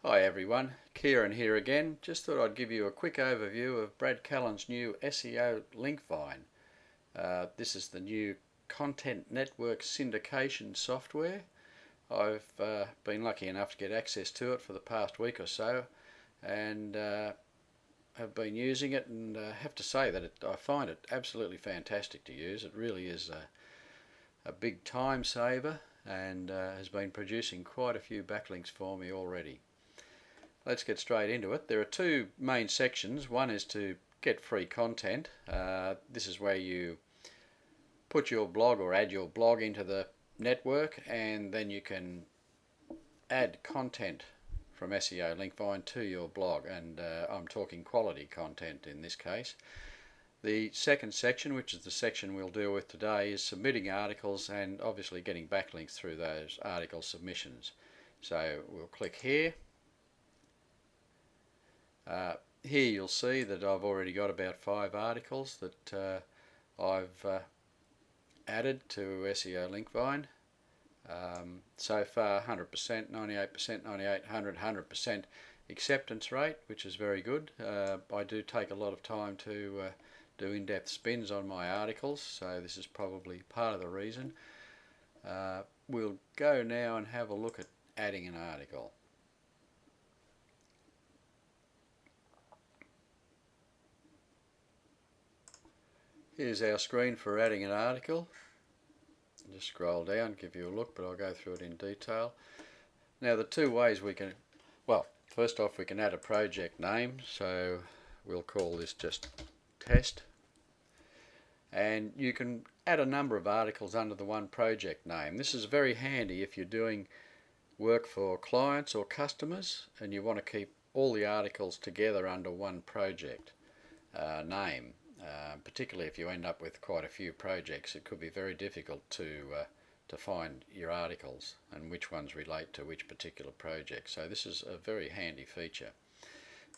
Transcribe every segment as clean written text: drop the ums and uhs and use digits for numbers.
Hi everyone, Kieran here again. Just thought I'd give you a quick overview of Brad Callen's new SeoLinkVine. This is the new content network syndication software. I've been lucky enough to get access to it for the past week or so and have been using it, and have to say that I find it absolutely fantastic to use. It really is a big time saver and has been producing quite a few backlinks for me already. Let's get straight into it. There are two main sections. One is to get free content. This is where you put your blog or add your blog into the network, and then you can add content from SeoLinkVine to your blog, and I'm talking quality content in this case. The second section, which is the section we'll deal with today, is submitting articles and obviously getting backlinks through those article submissions. So we'll click here. Here you'll see that I've already got about 5 articles that I've added to SeoLinkVine. So far 100%, 98%, 98, 100, 100% acceptance rate, which is very good. I do take a lot of time to do in-depth spins on my articles, so this is probably part of the reason. We'll go now and have a look at adding an article. Here's our screen for adding an article. I'll just scroll down, give you a look, but I'll go through it in detail. Now the two ways we can, well, first off we can add a project name, so we'll call this just test. And you can add a number of articles under the one project name. This is very handy if you're doing work for clients or customers and you want to keep all the articles together under one project name. Particularly if you end up with quite a few projects, it could be very difficult to find your articles and which ones relate to which particular project. So this is a very handy feature.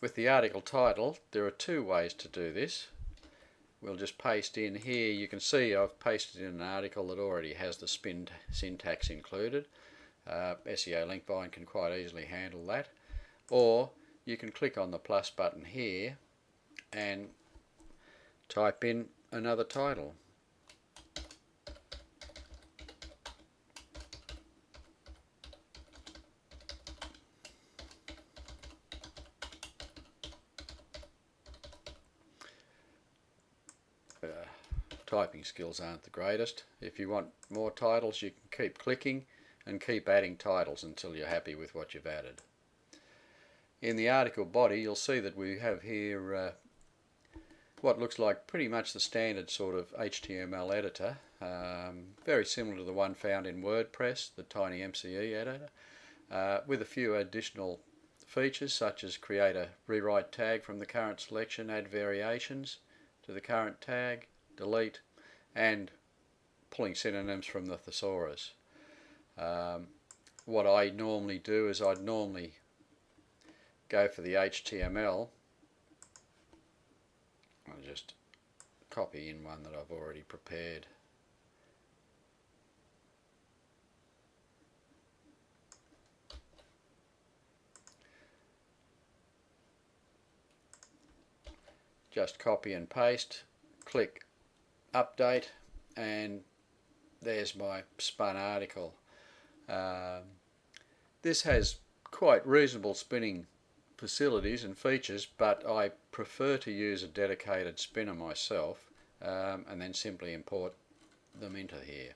With the article title, there are two ways to do this. We'll just paste in here. You can see I've pasted in an article that already has the spin syntax included. SeoLinkVine can quite easily handle that. Or you can click on the plus button here and type in another title. Typing skills aren't the greatest. If you want more titles, you can keep clicking and keep adding titles until you're happy with what you've added. In the article body, you'll see that we have here what looks like pretty much the standard sort of HTML editor, very similar to the one found in WordPress, the Tiny MCE editor, with a few additional features such as create a rewrite tag from the current selection, add variations to the current tag, delete, and pulling synonyms from the thesaurus. What I normally do is I'd normally go for the HTML. I'll just copy in one that I've already prepared. Just copy and paste, click update, and there's my spun article. This has quite reasonable spinning facilities and features, but I prefer to use a dedicated spinner myself, and then simply import them into here.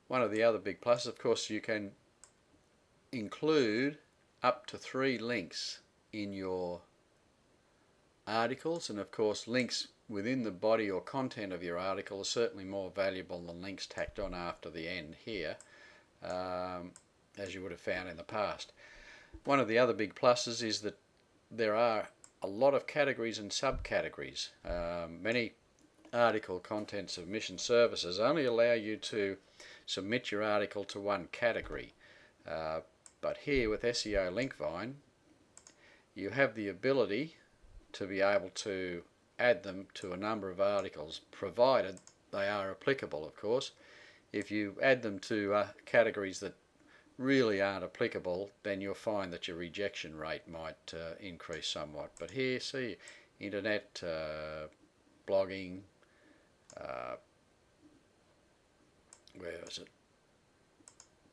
One of the other big pluses, of course, you can include up to 3 links in your articles, and of course links within the body or content of your article are certainly more valuable than links tacked on after the end here, as you would have found in the past. One of the other big pluses is that there are a lot of categories and subcategories. Many article content submission services only allow you to submit your article to one category, but here with SeoLinkVine you have the ability to be able to add them to a number of articles, provided they are applicable, of course. If you add them to categories that really aren't applicable, then you'll find that your rejection rate might increase somewhat. But here, see, internet, blogging, where is it?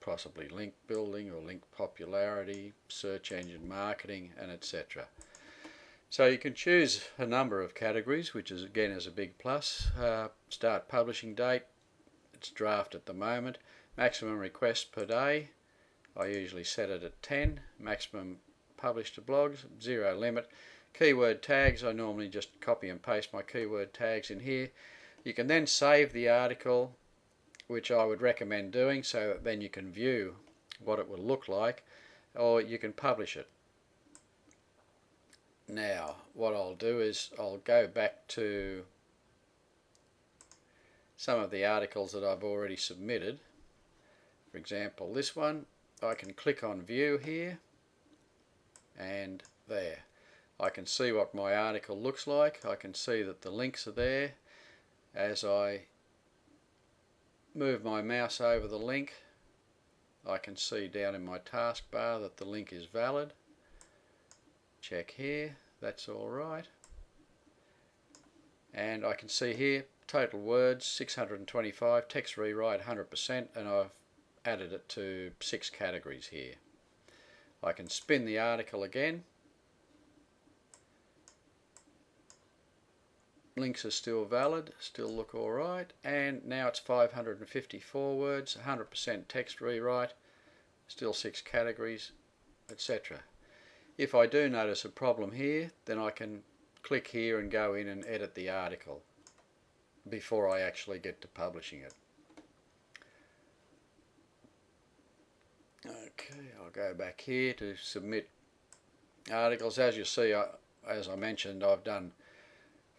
Possibly link building or link popularity, search engine marketing, and etc. So you can choose a number of categories, which is again is a big plus. Start publishing date, it's draft at the moment. Maximum requests per day, I usually set it at 10. Maximum published to blogs, 0 limit. Keyword tags, I normally just copy and paste my keyword tags in here. You can then save the article, which I would recommend doing, so that then you can view what it will look like, or you can publish it. Now what I'll do is I'll go back to some of the articles that I've already submitted. For example, this one, I can click on view here, and there I can see what my article looks like. I can see that the links are there. As I move my mouse over the link, I can see down in my taskbar that the link is valid. Check here, that's alright. And I can see here total words 625, text rewrite 100%, and I've added it to 6 categories here. I can spin the article again. Links are still valid, still look alright, and now it's 554 words, 100% text rewrite, still 6 categories, etc. If I do notice a problem here, then I can click here and go in and edit the article before I actually get to publishing it. Okay, I'll go back here to submit articles. As you see, as I mentioned, I've done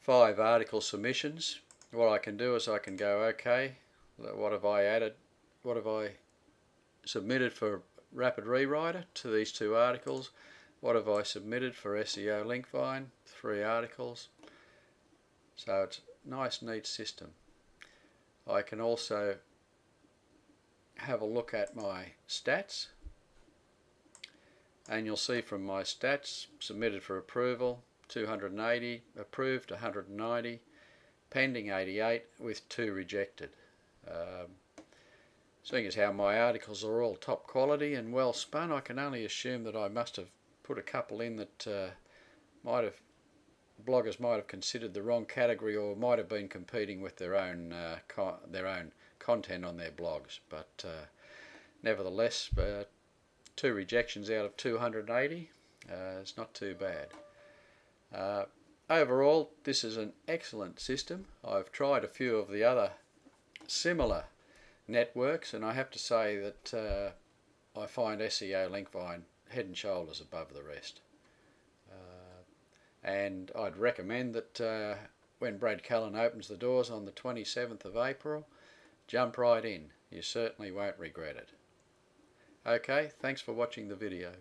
5 article submissions. What I can do is I can go, okay, what have I added, what have I submitted for Rapid Rewriter to these 2 articles, what have I submitted for SeoLinkVine, 3 articles. So it's a nice neat system. I can also have a look at my stats, and you'll see from my stats, submitted for approval 280, approved 190, pending 88, with 2 rejected. Seeing as how my articles are all top quality and well spun, I can only assume that I must have put a couple in that bloggers might have considered the wrong category, or might have been competing with their own content on their blogs. But nevertheless, 2 rejections out of 280 is not too bad. Overall, this is an excellent system. I've tried a few of the other similar networks, and I have to say that I find SeoLinkVine head and shoulders above the rest. And I'd recommend that when Brad Cullen opens the doors on the 27th of April, jump right in. You certainly won't regret it. Okay, thanks for watching the video.